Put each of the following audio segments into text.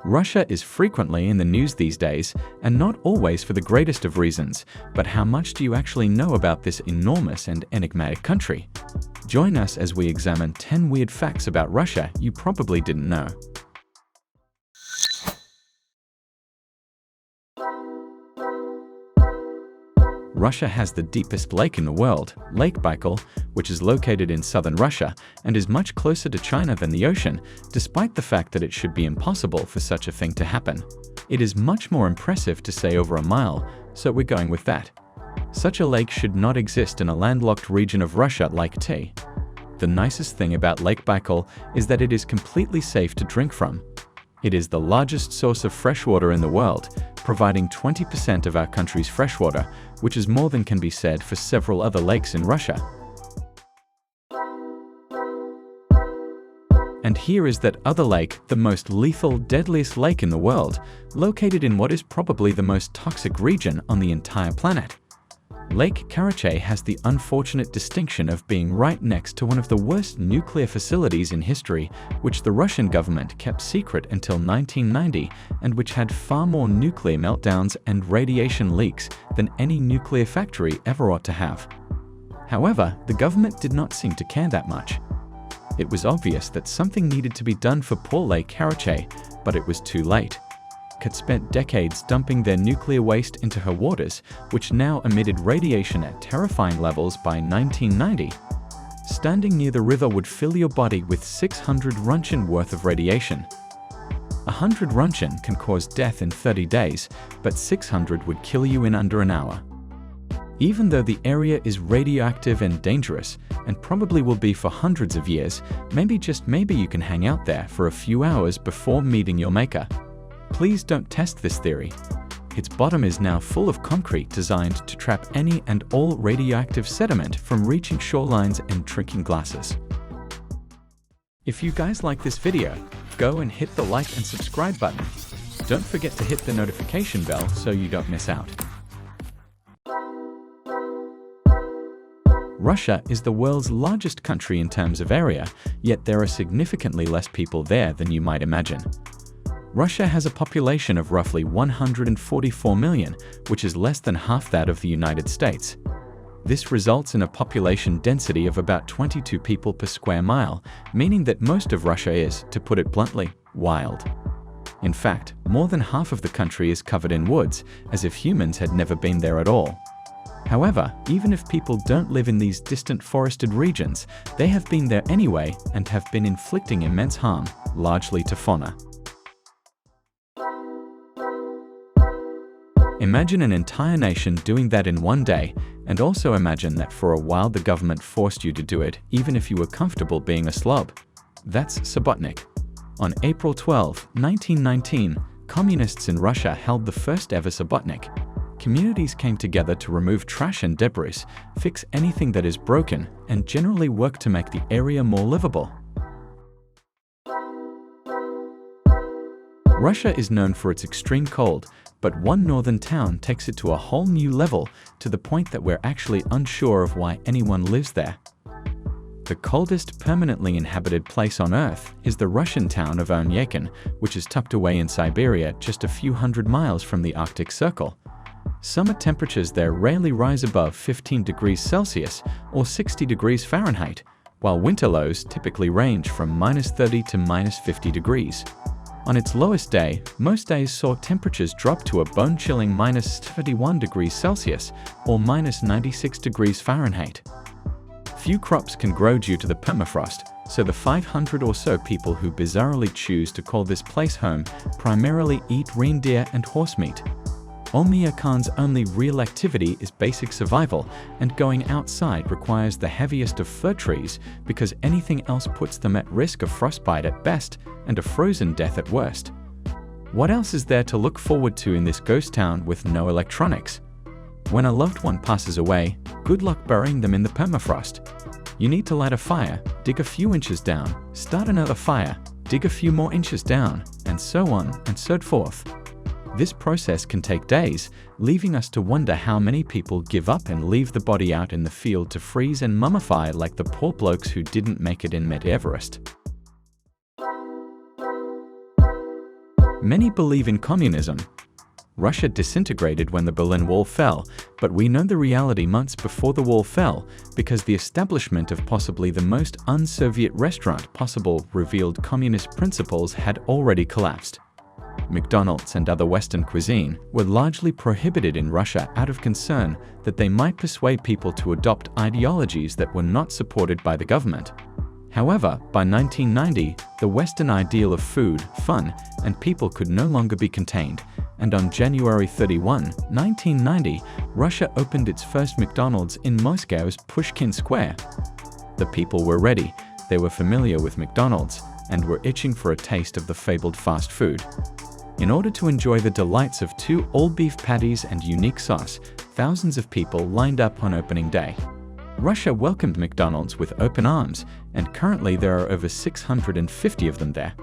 Russia is frequently in the news these days, and not always for the greatest of reasons, but how much do you actually know about this enormous and enigmatic country? Join us as we examine 10 weird facts about Russia you probably didn't know. Russia has the deepest lake in the world, Lake Baikal, which is located in southern Russia and is much closer to China than the ocean, despite the fact that it should be impossible for such a thing to happen. It is much more impressive to say over a mile, so we're going with that. Such a lake should not exist in a landlocked region of Russia like T. The nicest thing about Lake Baikal is that it is completely safe to drink from. It is the largest source of freshwater in the world, providing 20% of our country's freshwater, which is more than can be said for several other lakes in Russia. And here is that other lake, the most lethal, deadliest lake in the world, located in what is probably the most toxic region on the entire planet. Lake Karachay has the unfortunate distinction of being right next to one of the worst nuclear facilities in history, which the Russian government kept secret until 1990 and which had far more nuclear meltdowns and radiation leaks than any nuclear factory ever ought to have. However, the government did not seem to care that much. It was obvious that something needed to be done for poor Lake Karachay, but it was too late. Had spent decades dumping their nuclear waste into her waters, which now emitted radiation at terrifying levels by 1990. Standing near the river would fill your body with 600 Roentgen worth of radiation. 100 Roentgen can cause death in 30 days, but 600 would kill you in under an hour. Even though the area is radioactive and dangerous, and probably will be for hundreds of years, just maybe you can hang out there for a few hours before meeting your maker. Please don't test this theory. Its bottom is now full of concrete designed to trap any and all radioactive sediment from reaching shorelines and drinking glasses. If you guys like this video, go and hit the like and subscribe button. Don't forget to hit the notification bell so you don't miss out. Russia is the world's largest country in terms of area, yet there are significantly less people there than you might imagine. Russia has a population of roughly 144 million, which is less than half that of the United States. This results in a population density of about 22 people per square mile, meaning that most of Russia is, to put it bluntly, wild. In fact, more than half of the country is covered in woods, as if humans had never been there at all. However, even if people don't live in these distant forested regions, they have been there anyway and have been inflicting immense harm, largely to fauna. Imagine an entire nation doing that in one day, and also imagine that for a while the government forced you to do it, even if you were comfortable being a slob. That's Sabotnik. On April 12, 1919, communists in Russia held the first ever Sabotnik. Communities came together to remove trash and debris, fix anything that is broken, and generally work to make the area more livable. Russia is known for its extreme cold, but one northern town takes it to a whole new level, to the point that we're actually unsure of why anyone lives there. The coldest permanently inhabited place on Earth is the Russian town of Omniakhan, which is tucked away in Siberia just a few hundred miles from the Arctic Circle. Summer temperatures there rarely rise above 15 degrees Celsius or 60 degrees Fahrenheit, while winter lows typically range from -30 to -50 degrees. On its lowest day, most days saw temperatures drop to a bone-chilling -31 degrees Celsius or -96 degrees Fahrenheit. Few crops can grow due to the permafrost, so the 500 or so people who bizarrely choose to call this place home primarily eat reindeer and horse meat. Omniakhan's only real activity is basic survival, and going outside requires the heaviest of fir trees because anything else puts them at risk of frostbite at best and a frozen death at worst. What else is there to look forward to in this ghost town with no electronics? When a loved one passes away, good luck burying them in the permafrost. You need to light a fire, dig a few inches down, start another fire, dig a few more inches down, and so on and so forth. This process can take days, leaving us to wonder how many people give up and leave the body out in the field to freeze and mummify like the poor blokes who didn't make it in Mount Everest. Many believe in communism. Russia disintegrated when the Berlin Wall fell, but we know the reality months before the wall fell because the establishment of possibly the most un-Soviet restaurant possible revealed communist principles had already collapsed. McDonald's and other Western cuisine were largely prohibited in Russia out of concern that they might persuade people to adopt ideologies that were not supported by the government. However, by 1990, the Western ideal of food, fun, and people could no longer be contained, and on January 31, 1990, Russia opened its first McDonald's in Moscow's Pushkin Square. The people were ready, they were familiar with McDonald's, and were itching for a taste of the fabled fast food. In order to enjoy the delights of 2 all-beef patties and unique sauce, thousands of people lined up on opening day. Russia welcomed McDonald's with open arms, and currently there are over 650 of them there.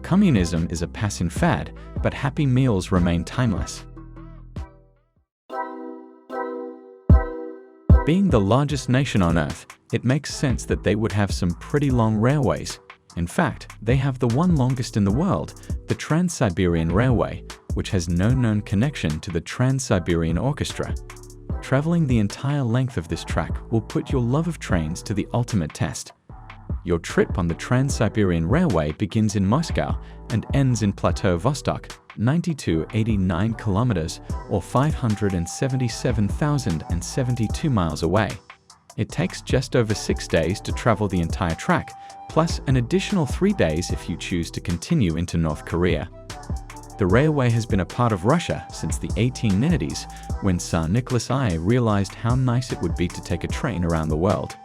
Communism is a passing fad, but Happy Meals remain timeless. Being the largest nation on Earth, it makes sense that they would have some pretty long railways. In fact, they have the one longest in the world, the Trans-Siberian Railway, which has no known connection to the Trans-Siberian Orchestra. Traveling the entire length of this track will put your love of trains to the ultimate test. Your trip on the Trans-Siberian Railway begins in Moscow and ends in Plateau Vostok, 9289 kilometers or 577,072 miles away. It takes just over 6 days to travel the entire track, plus an additional 3 days if you choose to continue into North Korea. The railway has been a part of Russia since the 1890s, when Tsar Nicholas I realized how nice it would be to take a train around the world.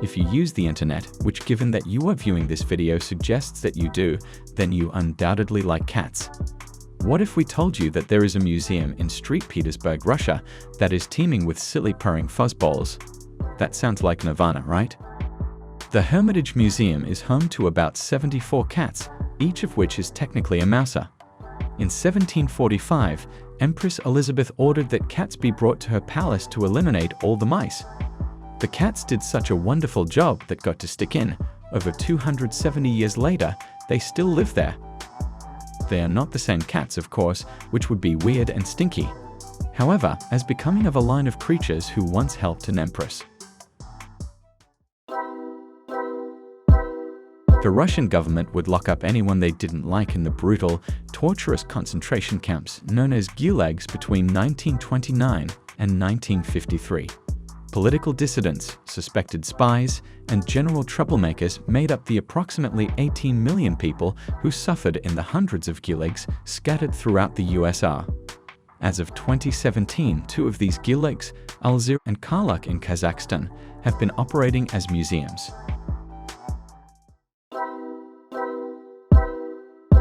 If you use the internet, which given that you are viewing this video suggests that you do, then you undoubtedly like cats. What if we told you that there is a museum in St. Petersburg, Russia, that is teeming with silly purring fuzzballs? That sounds like Nirvana, right? The Hermitage Museum is home to about 74 cats, each of which is technically a mouser. In 1745, Empress Elizabeth ordered that cats be brought to her palace to eliminate all the mice. The cats did such a wonderful job that got to stick in. Over 270 years later, they still live there. They are not the same cats, of course, which would be weird and stinky. However, as becoming of a line of creatures who once helped an empress. The Russian government would lock up anyone they didn't like in the brutal, torturous concentration camps known as Gulags between 1929 and 1953. Political dissidents, suspected spies, and general troublemakers made up the approximately 18 million people who suffered in the hundreds of gulags scattered throughout the USSR. As of 2017, 2 of these gulags, Alzir and Karachay in Kazakhstan, have been operating as museums.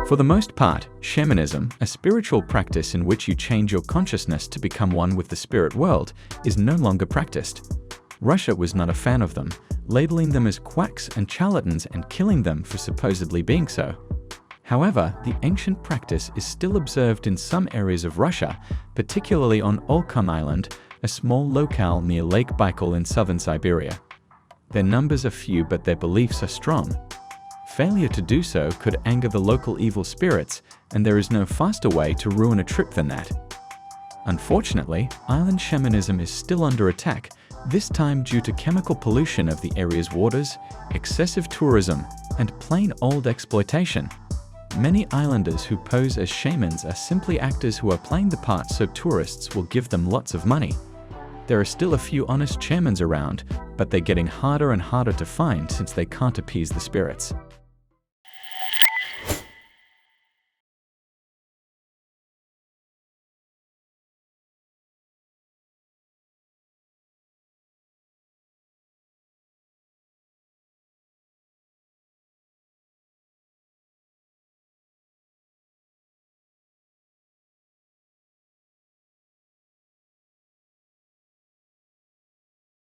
For the most part, shamanism, a spiritual practice in which you change your consciousness to become one with the spirit world, is no longer practiced. Russia was not a fan of them, labeling them as quacks and charlatans and killing them for supposedly being so. However, the ancient practice is still observed in some areas of Russia, particularly on Olkhon Island, a small locale near Lake Baikal in southern Siberia. Their numbers are few, but their beliefs are strong. Failure to do so could anger the local evil spirits, and there is no faster way to ruin a trip than that. Unfortunately, island shamanism is still under attack, this time due to chemical pollution of the area's waters, excessive tourism, and plain old exploitation. Many islanders who pose as shamans are simply actors who are playing the part so tourists will give them lots of money. There are still a few honest shamans around, but they're getting harder and harder to find since they can't appease the spirits.